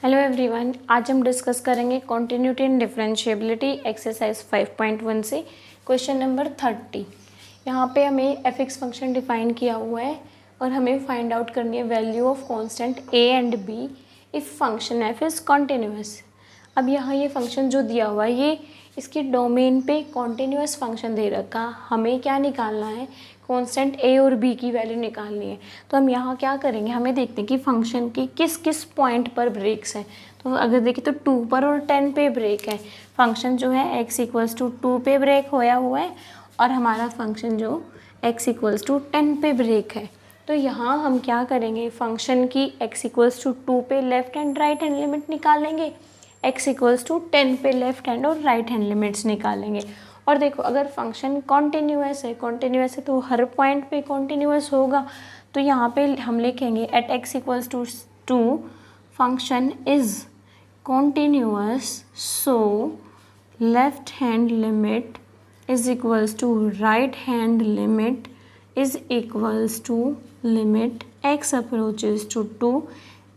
Hello everyone, आज हम discuss करेंगे कॉन्टिन्यूटी एंड डिफरेंशिएबिलिटी एक्सरसाइज 5.1 से क्वेश्चन नंबर 30। यहाँ पे हमें एफ एक्स फंक्शन डिफाइन किया हुआ है और हमें फाइंड आउट करनी है value of constant A and B if function F is continuous. अब यहाँ ये फंक्शन जो दिया हुआ है ये इसकी डोमेन पे कॉन्टिन्यूअस फंक्शन दे रखा, हमें क्या निकालना है, कांस्टेंट ए और बी की वैल्यू निकालनी है। तो हम यहाँ क्या करेंगे, हमें देखते हैं कि फंक्शन की किस किस पॉइंट पर ब्रेक्स है। तो अगर देखें तो 2 पर और 10 पे ब्रेक है। फंक्शन जो है x इक्वल्स टू 2 पे ब्रेक होया हुआ है और हमारा फंक्शन जो x इक्वल्स टू 10 पे ब्रेक है। तो यहाँ हम क्या करेंगे, फंक्शन की x इक्वल्स टू 2 पे left and right hand limit निकालेंगे, x इक्वल्स टू 10 पे लेफ्ट हैंड और राइट हैंड लिमिट्स निकालेंगे। और देखो अगर फंक्शन कॉन्टिन्यूअस है तो हर पॉइंट पे कॉन्टिन्यूअस होगा। तो यहाँ पे हम लिखेंगे at x equals to 2 function is continuous so left hand limit is equals to right hand limit is equals to limit x approaches to 2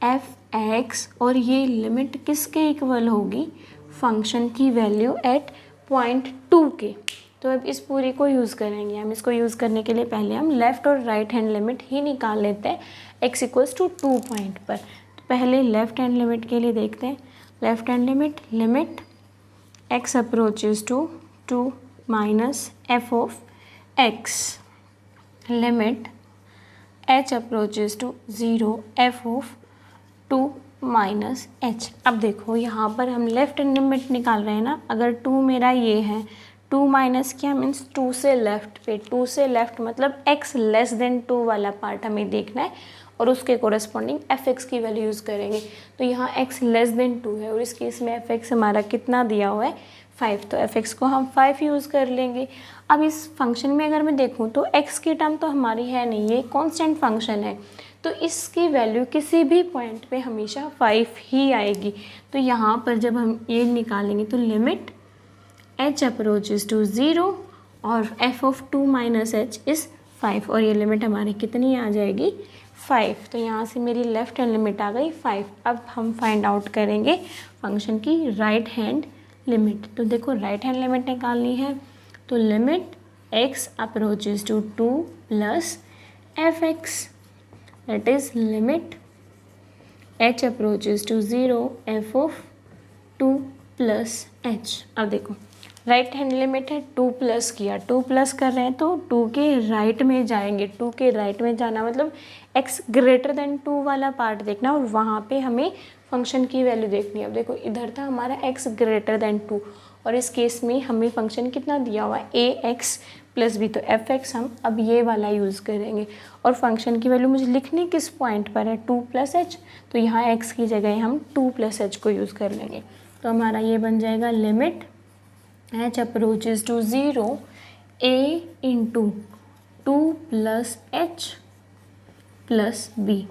f(x) और ये लिमिट किसके इक्वल होगी, फंक्शन की वैल्यू एट पॉइंट 2 के। तो अब इस पूरी को यूज़ करेंगे हम। इसको यूज़ करने के लिए पहले हम लेफ़्ट और राइट हैंड लिमिट ही निकाल लेते हैं x इक्वल्स टू 2 पॉइंट पर। तो पहले लेफ़्ट हैंड लिमिट के लिए देखते हैं। Left hand limit x approaches to 2 minus F of x limit h approaches to 0 f of 2 minus H. अब देखो यहाँ पर हम लेफ्ट हैंड लिमिट निकाल रहे हैं ना, अगर 2 मेरा ये है, 2 माइनस क्या मीन्स 2 से लेफ्ट पे, 2 से लेफ्ट मतलब x लेस देन 2 वाला पार्ट हमें देखना है और उसके कोरस्पॉन्डिंग एफ एक्स की वैल्यू यूज़ करेंगे। तो यहाँ x लेस देन 2 है और इस केस में एफ एक्स हमारा कितना दिया हुआ है 5, तो एफ एक्स को हम 5 यूज़ कर लेंगे। अब इस फंक्शन में अगर मैं देखूँ तो x की टर्म तो हमारी है नहीं, ये कॉन्स्टेंट फंक्शन है, तो इसकी वैल्यू किसी भी पॉइंट पे हमेशा 5 ही आएगी। तो यहाँ पर जब हम ये निकालेंगे तो लिमिट h अप्रोचेज टू 0 और f of 2 minus H is 5 और ये लिमिट हमारी कितनी आ जाएगी 5। तो यहाँ से मेरी लेफ़्ट हैंड लिमिट आ गई 5। अब हम फाइंड आउट करेंगे फंक्शन की राइट हैंड लिमिट। तो देखो राइट हैंड लिमिट निकालनी है तो limit x approaches to 2 plus F X that is limit h approaches to 0 f of 2 plus h। अब देखो राइट हैंड लिमिट है 2 प्लस किया, 2 प्लस कर रहे हैं तो 2 के राइट में जाएंगे। 2 के राइट में जाना मतलब x ग्रेटर देन 2 वाला पार्ट देखना और वहाँ पे हमें फंक्शन की वैल्यू देखनी है। अब देखो इधर था हमारा x ग्रेटर देन 2 और इस केस में हमें फंक्शन कितना दिया हुआ है ax प्लस बी, तो एफ एक्स हम अब ये वाला यूज़ करेंगे और फंक्शन की वैल्यू मुझे लिखनी किस पॉइंट पर है 2 प्लस एच, तो यहाँ x की जगह हम 2 प्लस एच को यूज़ कर लेंगे। तो हमारा ये बन जाएगा limit h approaches to 0 a into 2 plus H plus B.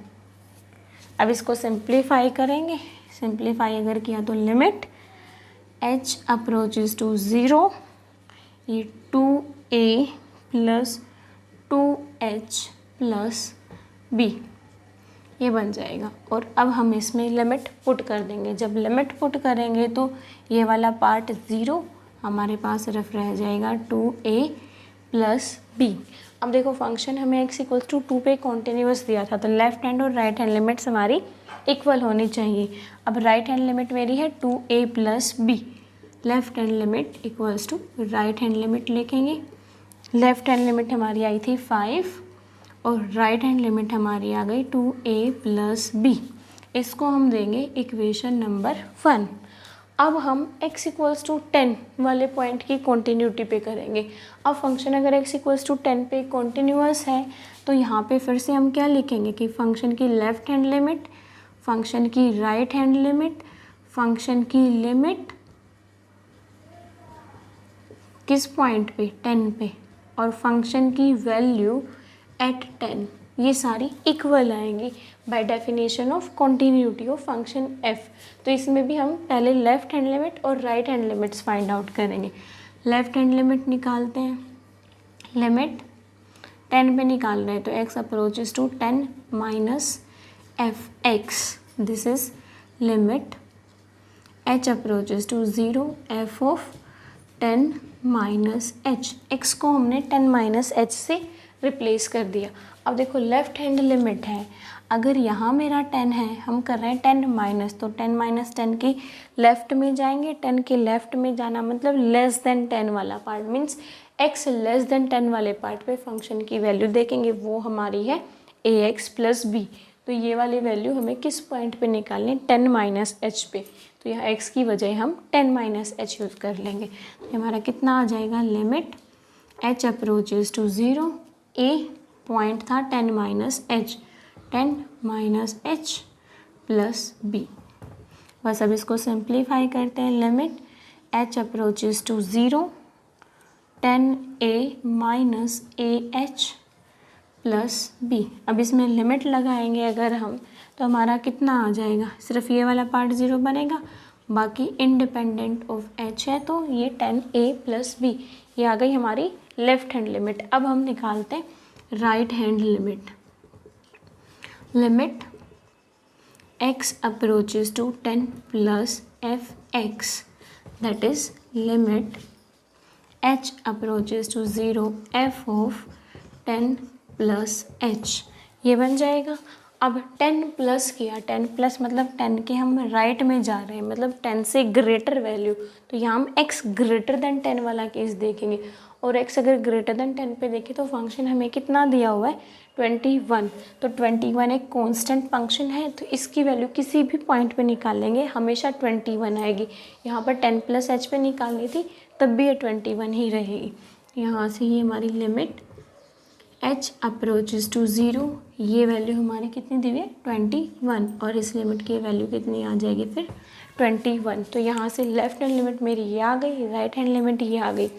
अब इसको सिंप्लीफाई करेंगे, सिंप्लीफाई अगर किया तो लिमिट h अप्रोचेज टू 0 ये 2a plus 2h plus b ये बन जाएगा। और अब हम इसमें लिमिट पुट कर देंगे। जब लिमिट पुट करेंगे तो ये वाला पार्ट 0 हमारे पास रफ रह जाएगा 2a प्लस b। अब देखो फंक्शन हमें x इक्वल्स टू 2 पे कॉन्टिन्यूअस दिया था तो लेफ्ट हैंड और राइट हैंड लिमिट्स हमारी इक्वल होनी चाहिए। अब राइट हैंड लिमिट मेरी है 2a plus b, left hand limit equals to right hand limit लिखेंगे। लेफ्ट हैंड लिमिट हमारी आई थी 5 और राइट हैंड लिमिट हमारी आ गई 2a प्लस बी। इसको हम देंगे इक्वेशन नंबर 1। अब हम x इक्वल्स टू 10 वाले पॉइंट की कॉन्टिन्यूटी पे करेंगे। अब फंक्शन अगर x इक्वल्स टू 10 पे कॉन्टिन्यूअस है तो यहाँ पे फिर से हम क्या लिखेंगे कि फंक्शन की लेफ्ट हैंड लिमिट, फंक्शन की राइट हैंड लिमिट, फंक्शन की लिमिट किस पॉइंट पे 10 पे और फंक्शन की वैल्यू एट 10 ये सारी इक्वल आएंगी by definition of continuity of function f। तो इसमें भी हम पहले लेफ्ट हैंड लिमिट और right hand limits find out करेंगे। लेफ्ट हैंड लिमिट निकालते हैं, लिमिट 10 पे निकाल रहे हैं तो x approaches to 10 minus F X, this is limit h approaches to 0 f of 10 minus H, X को हमने 10 माइनस एच से रिप्लेस कर दिया। अब देखो लेफ्ट हैंड लिमिट है, अगर यहाँ मेरा 10 है, हम कर रहे हैं 10 माइनस, तो 10 माइनस 10 के लेफ़्ट में जाएंगे, 10 के लेफ़्ट में जाना मतलब लेस देन 10 वाला part, means x less than 10 वाले पार्ट पे फंक्शन की वैल्यू देखेंगे, वो हमारी है ax प्लस बी। तो ये वाली वैल्यू हमें किस पॉइंट पे निकालनी है, 10 माइनस एच पे। तो यहाँ x की बजाय हम 10 माइनस एच यूज़ कर लेंगे। तो हमारा कितना आ जाएगा, limit h approaches to 0, a point था 10 minus H, 10 minus H plus B. बस अब इसको सिंप्लीफाई करते हैं, limit h approaches to 0, 10a minus A H plus B. अब इसमें लिमिट लगाएंगे अगर हम, तो हमारा कितना आ जाएगा, सिर्फ ये वाला पार्ट 0 बनेगा, बाकी इंडिपेंडेंट ऑफ h है, तो ये 10a प्लस बी, ये आ गई हमारी लेफ्ट हैंड लिमिट। अब हम निकालते हैं right hand limit. Limit x approaches to 10 plus F X, that is limit h approaches to 0 f of 10 plus h, ये बन जाएगा। अब 10 प्लस किया, 10 प्लस मतलब 10 के हम राइट में जा रहे हैं, मतलब 10 से ग्रेटर वैल्यू, तो यहाँ हम x ग्रेटर देन 10 वाला केस देखेंगे, और x अगर ग्रेटर देन 10 पे देखें तो फंक्शन हमें कितना दिया हुआ है, 21। तो 21 एक कांस्टेंट फंक्शन है, तो इसकी वैल्यू किसी भी पॉइंट पे निकाल लेंगे हमेशा 21 आएगी। यहाँ पर 10 प्लस एच पे निकालनी थी, तब भी ये 21 ही रहेगी। यहाँ से ही हमारी लिमिट h अप्रोचेस टू 0, ये वैल्यू हमारी कितनी दी हुई है, 21, और इस लिमिट की वैल्यू कितनी आ जाएगी फिर 21। तो यहाँ से लेफ्ट हैंड लिमिट मेरी ये आ गई, राइट हैंड लिमिट ये आ गई।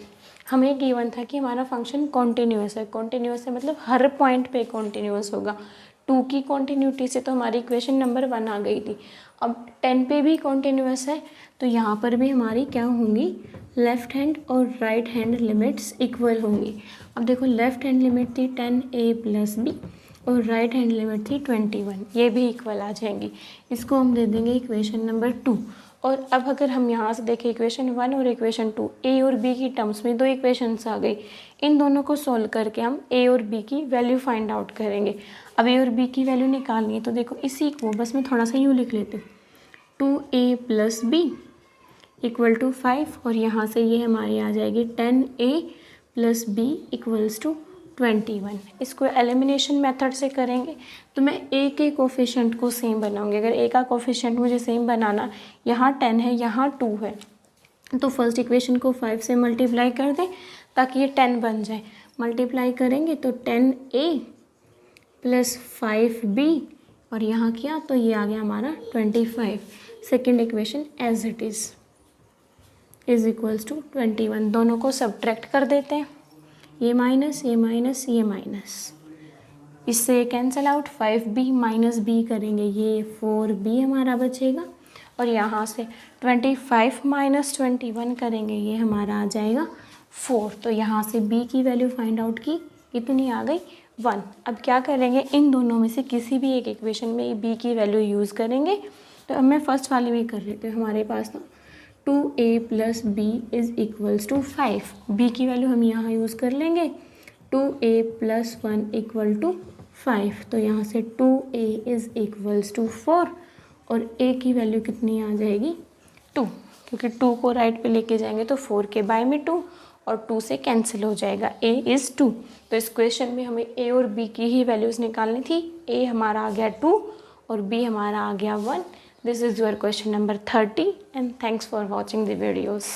हमें गिवन था कि हमारा फंक्शन कॉन्टीन्यूअस है, कॉन्टीन्यूअस है मतलब हर पॉइंट पे कॉन्टीन्यूअस होगा। 2 की कॉन्टीन्यूटी से तो हमारी इक्वेशन नंबर 1 आ गई थी। अब 10 पे भी कॉन्टीन्यूअस है, तो यहाँ पर भी हमारी क्या होंगी, लेफ़्ट हैंड और राइट हैंड लिमिट्स इक्वल होंगी। अब देखो लेफ़्ट हैंड लिमिट थी 10a प्लस बी और राइट हैंड लिमिट थी 21, ये भी इक्वल आ जाएंगी। इसको हम दे देंगे इक्वेशन नंबर 2। और अब अगर हम यहाँ से देखें इक्वेशन 1 और इक्वेशन 2, a और b की टर्म्स में 2 इक्वेशंस आ गई। इन दोनों को सोल्व करके हम a और b की वैल्यू फाइंड आउट करेंगे। अब a और b की वैल्यू निकालनी है, तो देखो इसी को बस मैं थोड़ा सा यूँ लिख लेती हूँ, 2a plus B equal to 5, और यहाँ से ये हमारी आ जाएगी 10a plus B equals to 21। इसको एलिमिनेशन मेथड से करेंगे तो मैं a के कोफिशिएंट को सेम बनाऊंगी। अगर a का कोफिशिएंट मुझे सेम बनाना, यहाँ 10 है यहाँ 2 है, तो फर्स्ट इक्वेशन को 5 से मल्टीप्लाई कर दें ताकि ये 10 बन जाए। मल्टीप्लाई करेंगे तो 10a प्लस 5b, और यहाँ किया तो ये आ गया हमारा 25। Second equation as it is equals to 21। दोनों को सब्ट्रैक्ट कर देते हैं, ये माइनस ये माइनस ये माइनस, इससे cancel out, 5b minus b करेंगे, ये 4b हमारा बचेगा, और यहाँ से 25 माइनस 21 करेंगे, ये हमारा आ जाएगा 4। तो यहाँ से b की वैल्यू फाइंड आउट की, कितनी आ गई 1। अब क्या करेंगे, इन दोनों में से किसी भी एक इक्वेशन में b की वैल्यू यूज़ करेंगे। तो अब मैं फर्स्ट वाली में कर लेती हूँ, हमारे पास ना 2a plus B is equals to 5, b की वैल्यू हम यहाँ यूज़ कर लेंगे 2a प्लस 1 इक्वल टू 5। तो यहाँ से 2a इज़ इक्वल्स टू 4, और a की वैल्यू कितनी आ जाएगी 2, क्योंकि 2 को राइट पे लेके जाएंगे तो 4 के बाय में 2, और 2 से कैंसिल हो जाएगा, a इज़ 2। तो इस क्वेश्चन में हमें a और b की ही वैल्यूज़ निकालनी थी। a हमारा आ गया 2 और b हमारा आ गया 1। This is your question number 30, and thanks for watching the videos.